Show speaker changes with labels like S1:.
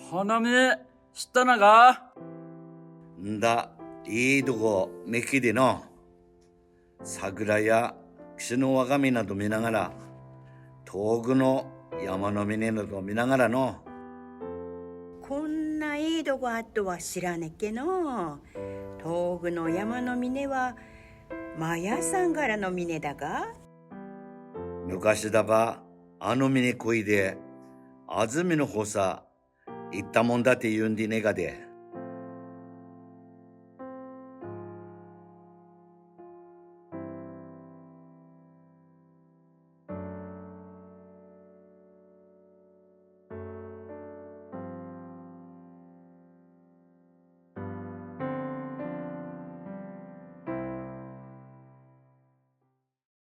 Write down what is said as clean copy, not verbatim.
S1: 花見知ったなが
S2: んだ、いいとこめっきでの。桜や櫛の我が身など見ながら、遠くの山の峰など見ながらの。
S3: こんないいとこあっとは知らねっけの。遠くの山の峰はマヤさんからの峰だが。
S2: 昔だば、あの峰こいで、安住の方さ、行ったもんだって言うんでねがで。